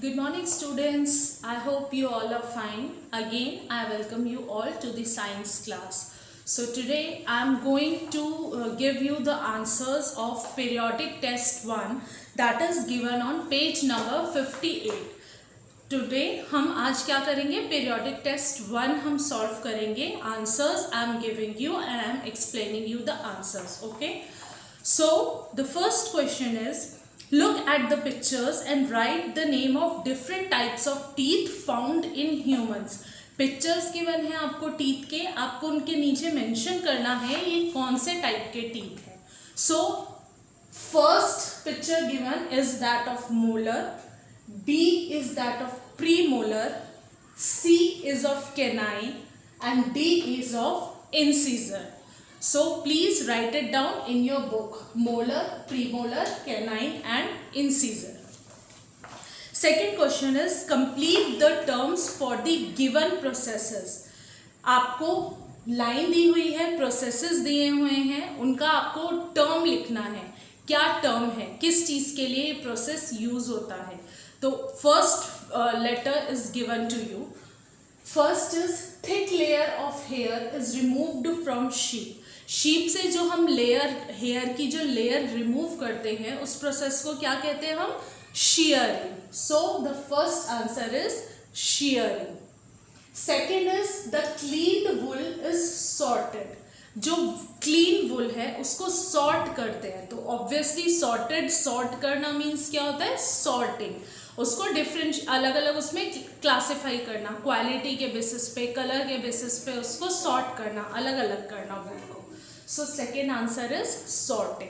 Good morning students. I hope you all are fine. Again, I welcome you all to the science class. So today I am going to give you the answers of periodic test 1 that is given on page number 58. Today हम आज क्या करेंगे? Periodic test 1 हम solve करेंगे. Answers I am giving you and I am explaining you the answers. Okay. So the first question is, look at the pictures and write the name of different types of teeth found in humans. Pictures given है आपको teeth के, आपको उनके नीचे mention करना है ये कौन से type के teeth हैं. So first picture given is that of molar, B is that of premolar, C is of canine and D is of incisor. So please write it down in your book. Molar, premolar, canine and incisor. Second question is, complete the terms for the given processes. आपको line दी हुई है, processes दिए हुए हैं, उनका आपको term लिखना है. क्या टर्म है, किस चीज़ के लिए ये प्रोसेस यूज होता है. तो first letter is given to you. First is thick layer of hair is removed from sheep. Sheep से जो हम हेयर की जो लेयर रिमूव करते हैं उस प्रोसेस को क्या कहते हैं हम? shearing. So the first answer is shearing. Second is the cleaned wool is sorted. जो क्लीन वुल है उसको सॉर्ट करते हैं. तो ऑब्वियसली सॉर्ट करना मीन्स क्या होता है? सॉर्टिंग. उसको डिफरेंट अलग अलग उसमें क्लासिफाई करना, क्वालिटी के बेसिस पे, कलर के बेसिस पे उसको सॉर्ट करना, अलग अलग करना वुल को. So second answer is sorting.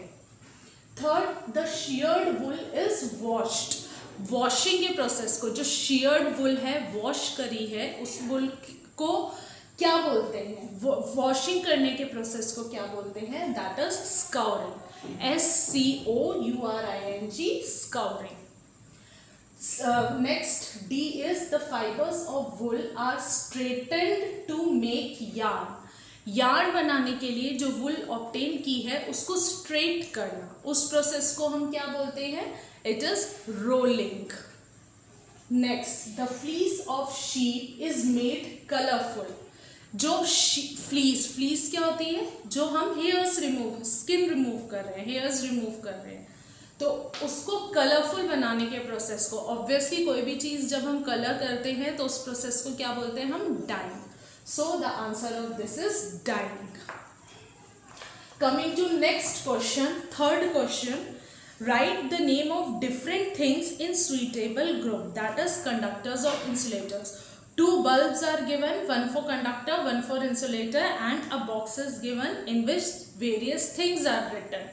Third, the sheared wool is washed. Washing के प्रोसेस को, जो sheared wool है, वॉश करी है, उस वुल को क्या बोलते हैं? वॉशिंग करने के प्रोसेस को क्या बोलते हैं? That is scouring. SCOURING, scouring. Next, D is the fibers of wool are straightened to make yarn. Yarn बनाने के लिए जो वुल ऑब्टेन की है उसको स्ट्रेट करना, उस प्रोसेस को हम क्या बोलते हैं? It is rolling. Next, the fleece of sheep is made colourful. जो फ्लीस क्या होती है? जो हम स्किन रिमूव कर रहे हैं, हेयर्स रिमूव कर रहे हैं, तो उसको कलरफुल बनाने के प्रोसेस को, ऑब्वियसली कोई भी चीज़ जब हम कलर करते हैं तो उस प्रोसेस को क्या बोलते हैं हम? Dying. So the answer of this is dyeing. Coming to next question, third question, write the name of different things in suitable group, that is conductors or insulators. Two bulbs are given, one for conductor, one for insulator and a box is given in which various things are written.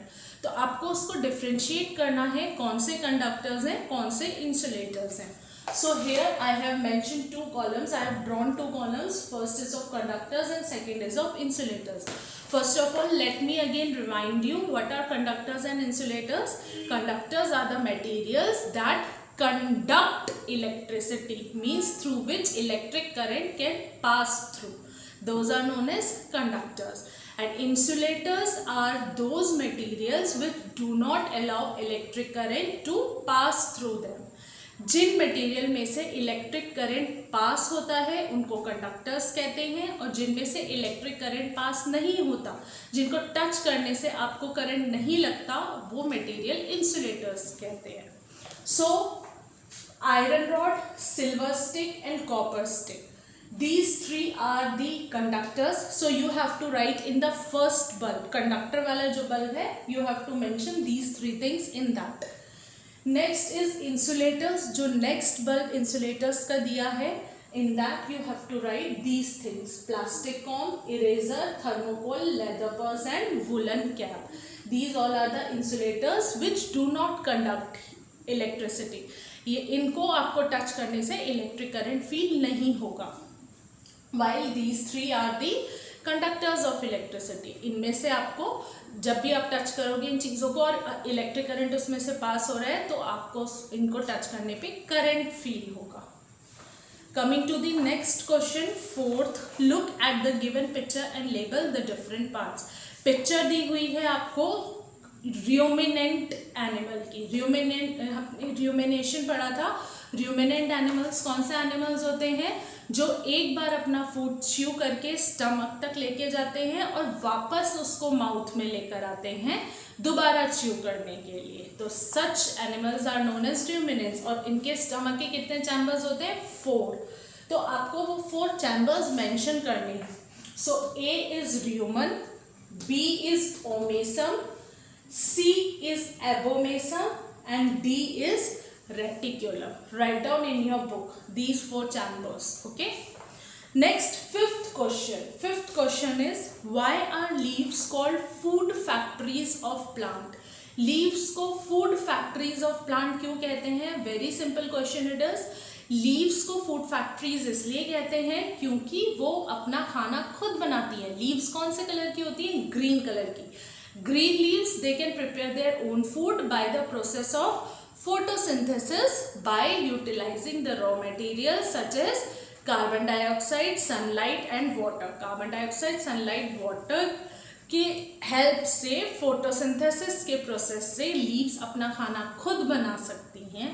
तो आपको उसको differentiate करना है, कौन से conductors हैं, कौन से insulators हैं. So here I have mentioned two columns. I have drawn two columns. First is of conductors and second is of insulators. First of all, let me again remind you what are conductors and insulators. Conductors are the materials that conduct electricity, means through which electric current can pass through. Those are known as conductors. And insulators are those materials which do not allow electric current to pass through them. जिन material में से electric current pass होता है उनको conductors कहते हैं, और जिनमें से इलेक्ट्रिक करंट पास नहीं होता, जिनको टच करने से आपको करंट नहीं लगता, वो मटेरियल इंसुलेटर्स कहते हैं. So iron rod, silver stick and copper stick, these three are the conductors. So you have to write in the first bulb, conductor वाला जो बल्ब है, you have to mention these three things in that. Next is insulators. जो next bulb insulators का दिया है, in that you have to write these things: plastic comb, eraser, thermocol, leather purse and woollen cap. These all are the insulators which do not conduct electricity. ये इनको आपको touch करने से electric current feel नहीं होगा. While these three are the conductors of electricity. इनमें से आपको जब भी आप टच करोगे इन चीज़ों को और इलेक्ट्रिक करंट उसमें से पास हो रहा है तो आपको इनको टच करने पे करंट फील होगा. Coming to the next question, fourth, look at the given picture and label the different parts. Picture दी हुई है आपको र्यूमिनेंट एनिमल की. र्यूमिनेशन पढ़ा था, रूमिनेंट एनिमल्स कौन से एनिमल्स होते हैं? जो एक बार अपना फूड च्यू करके स्टमक तक लेके जाते हैं और वापस उसको माउथ में लेकर आते हैं दोबारा च्यू करने के लिए। तो such animals are known as ruminants. और इनके स्टमक के कितने चैम्बर्स होते हैं? 4। तो आपको वो 4 चैम्बर्स मेंशन करने हैं। सो A is र्यूमन, B is omasum, C is abomesum and D is reticulum. Write down in your book these 4 chambers. Okay. Next, fifth question. Fifth question is, why are leaves called food factories of plant? Leaves को food factories of plant क्यों कहते हैं? Very simple question it is. Leaves को food factories इसलिए कहते हैं क्योंकि वो अपना खाना खुद बनाती है। लीव्स कौन से कलर की होती है? ग्रीन कलर की। Green leaves, they can prepare their own food by the process of photosynthesis by utilizing the raw materials such as carbon dioxide, sunlight and water. Carbon dioxide, sunlight, water के help से photosynthesis के process से leaves अपना खाना खुद बना सकती हैं,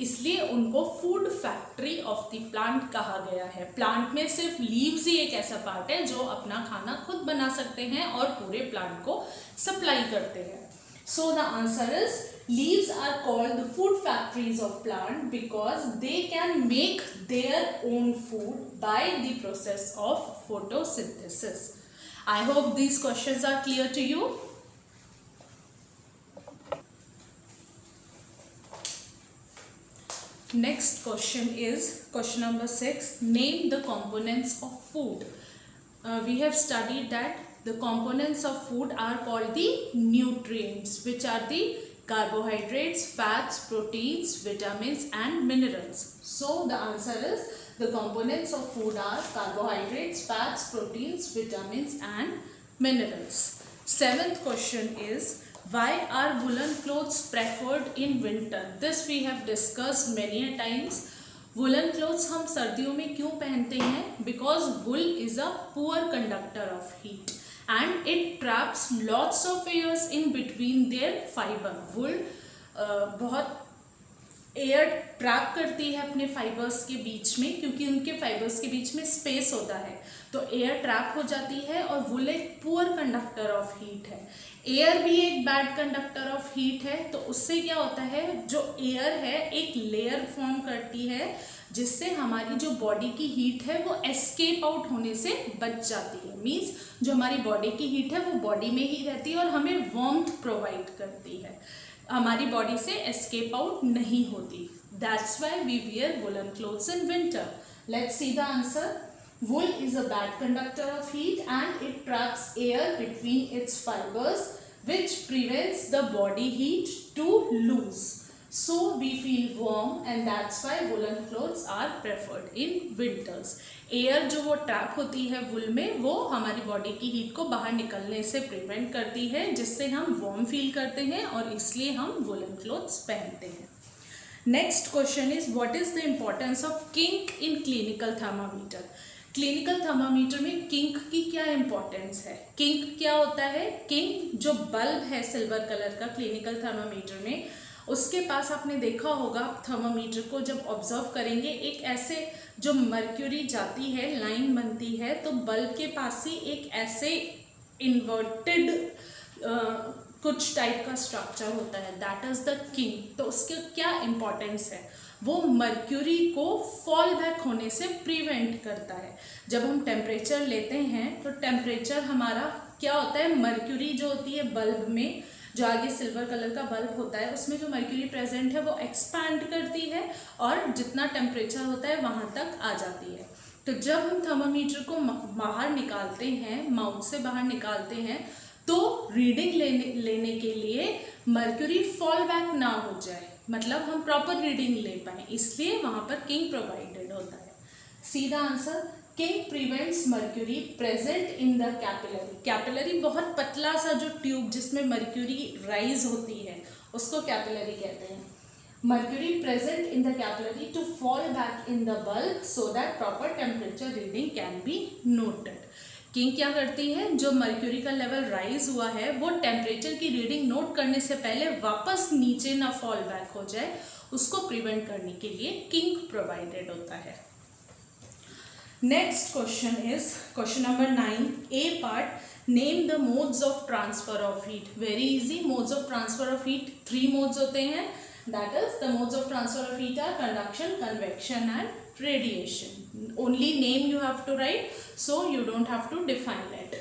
इसलिए उनको food factory of the plant कहा गया है। प्लांट में सिर्फ लीव्स ही एक ऐसा पार्ट है जो अपना खाना खुद बना सकते हैं और पूरे प्लांट को सप्लाई करते हैं। So the answer is leaves are called the food factories of plant because they can make their own food by the process of photosynthesis. I hope these questions are clear to you. Next question is question number 6. Name the components of food. We have studied that the components of food are called the nutrients, which are the carbohydrates, fats, proteins, vitamins and minerals. So the answer is the components of food are carbohydrates, fats, proteins, vitamins and minerals. Seventh question is, why are woolen clothes preferred in winter? This we have discussed many a times. Woolen clothes हम सर्दियों में क्यों पहनते हैं? Because wool is a poor conductor of heat and it traps lots of airs in between their fiber. Wool बहुत air trap करती है अपने फाइबर्स के बीच में, क्योंकि उनके फाइबर्स के बीच में स्पेस होता है, तो एयर ट्रैप हो जाती है और वुल एक पुअर कंडक्टर ऑफ हीट है। एयर भी एक बैड कंडक्टर ऑफ हीट है, तो उससे क्या होता है, जो एयर है एक लेयर फॉर्म करती है जिससे हमारी जो बॉडी की हीट है वो एस्केप आउट होने से बच जाती है। मीन्स जो हमारी बॉडी की हीट है वो बॉडी में ही रहती है और हमें वार्मथ प्रोवाइड करती है, हमारी बॉडी से एस्केप आउट नहीं होती। That's why we wear woollen clothes in winter. Let's see the answer. Wool is a bad conductor of heat and it traps air between its fibers, which prevents the body heat to lose. So we feel warm and that's why woolen clothes are preferred in winters. Air जो वो trap होती है वुल में, वो हमारी body की heat को बाहर निकलने से प्रिवेंट करती है, जिससे हम वार्म फील करते हैं और इसलिए हम वुलन क्लोथ्स पहनते हैं। Next question is, what is the importance of kink in clinical thermometer? Clinical thermometer में किंक की क्या इंपॉर्टेंस है? किंक क्या होता है? किंक जो बल्ब है सिल्वर कलर का क्लिनिकल थर्मामीटर में, उसके पास आपने देखा होगा, थर्मामीटर को जब ऑब्जर्व करेंगे, एक ऐसे जो मर्क्यूरी जाती है, लाइन बनती है, तो बल्ब के पास ही एक ऐसे इन्वर्टेड कुछ टाइप का स्ट्रक्चर होता है, दैट इज द किंक। तो उसके क्या इंपॉर्टेंस है? वो मर्क्यूरी को फॉल बैक होने से प्रिवेंट करता है। जब हम टेम्परेचर लेते हैं तो टेम्परेचर हमारा क्या होता है, मर्क्यूरी जो होती है बल्ब में, जो आगे सिल्वर कलर का बल्ब होता है, उसमें जो मर्क्यूरी प्रेजेंट है वो एक्सपैंड करती है और जितना टेम्परेचर होता है वहाँ तक आ जाती है। तो जब हम थर्मामीटर को बाहर निकालते हैं, माउथ से बाहर निकालते हैं, तो रीडिंग लेने के लिए मर्क्यूरी फॉल बैक ना हो जाए, मतलब हम प्रॉपर रीडिंग ले पाए, इसलिए वहाँ पर किंक प्रोवाइडेड होता है। सी the answer. Kink prevents mercury present in the capillary. Capillary बहुत पतला सा जो ट्यूब जिसमें मर्क्यूरी राइज होती है, उसको कैपिलरी कहते हैं। Mercury present in the capillary to fall back in the bulb so that proper temperature reading can be noted. किंग क्या करती है, जो मर्क्यूरी का लेवल राइज हुआ है वो टेम्परेचर की रीडिंग नोट करने से पहले वापस नीचे ना फॉल बैक हो जाए, उसको प्रिवेंट करने के लिए किंग प्रोवाइडेड होता है। Next question is question number 9, A part, name the modes of transfer of heat. Very easy, modes of transfer of heat 3 modes होते हैं, that is the modes of transfer of heat are conduction, convection and radiation. Only name you have to write, so you don't have to define it.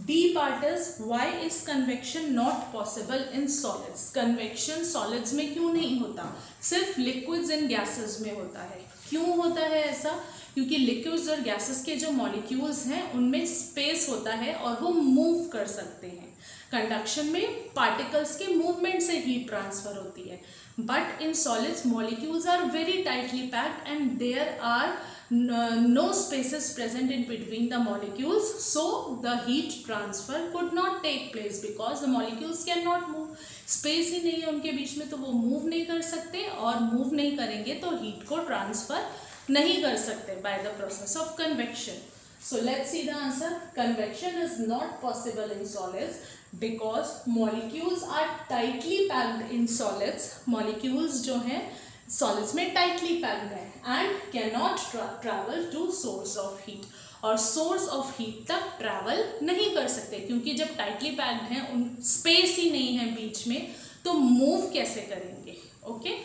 B part is, why is convection not possible in solids? Convection solids में क्यों नहीं होता, सिर्फ liquids and gases में होता है। क्यों होता है ऐसा? क्योंकि liquids और gases के जो molecules हैं उनमें space होता है और वो move कर सकते हैं। कंडक्शन में पार्टिकल्स के मूवमेंट से हीट ट्रांसफर होती है, but in solids molecules are very tightly packed and there are no spaces present in between the molecules, so the heat transfer could not take place because the molecules cannot move. Space ही नहीं है उनके बीच में, तो वो move नहीं कर सकते, और मूव नहीं करेंगे तो हीट को ट्रांसफर नहीं कर सकते by the process of convection. So let's see the answer. Convection is not possible in solids because molecules are tightly packed in solids. Molecules जो हैं solids में tightly packed हैं and cannot travel to source of heat. और source of heat तक travel नहीं कर सकते क्योंकि जब tightly packed हैं उन space ही नहीं है बीच में, तो move कैसे करेंगे? Okay?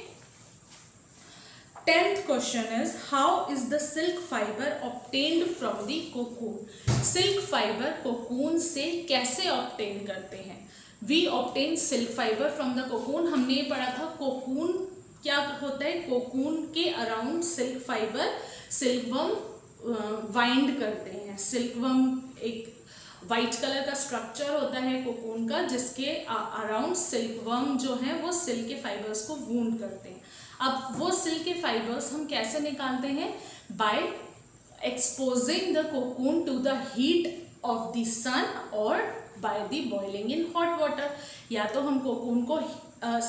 10th question is, how is the silk fiber obtained from the cocoon? Silk fiber cocoon से कैसे obtain करते हैं? We obtain silk fiber from the cocoon. हमने ये पढ़ा था cocoon क्या होता है, cocoon के around silk fiber silkworm wind करते हैं। silkworm एक वाइट कलर का स्ट्रक्चर होता है कोकून का, जिसके अराउंड सिल्कवर्म जो है वो सिल्क के फाइबर्स को वूंड करते हैं। अब वो सिल्क के फाइबर्स हम कैसे निकालते हैं? By exposing the cocoon to the heat of the sun और by the boiling in hot water. या तो हम कोकून को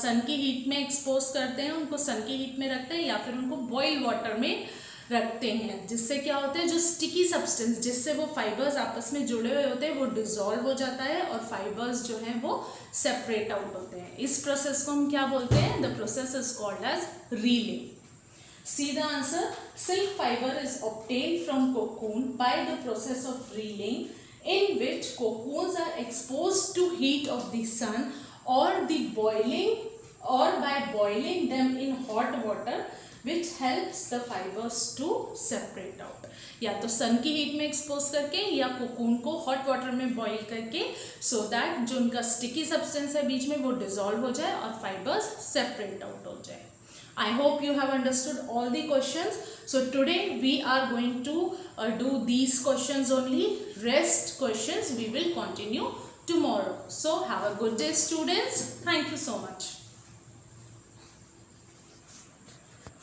सन की हीट में एक्सपोज करते हैं, उनको सन की हीट में रखते हैं, या फिर उनको बॉइल वाटर में रखते हैं, जिससे क्या होता है, जो स्टिकी सब्सटेंस जिससे वो फाइबर्स आपस में जुड़े हुए होते हैं वो डिसॉल्व हो जाता है और फाइबर्स जो हैं वो सेपरेट आउट होते हैं। इस प्रोसेस को हम क्या बोलते हैं? The process is called as reeling. See the answer, silk fibre is obtained from cocoon by the process of reeling in which cocoons are exposed to heat of the sun और the boiling और by boiling them in hot water which helps the fibers to separate out. या तो सन की heat में expose करके या cocoon को hot water में बॉईल करके, so that जो उनका स्टिकी सब्सटेंस है बीच में वो डिसॉल्व हो जाए और फाइबर्स सेपरेट आउट हो जाए। I hope you have understood all the questions. So today we are going to do these questions only. Rest questions we will continue tomorrow. So have a good day, students. Thank you so much.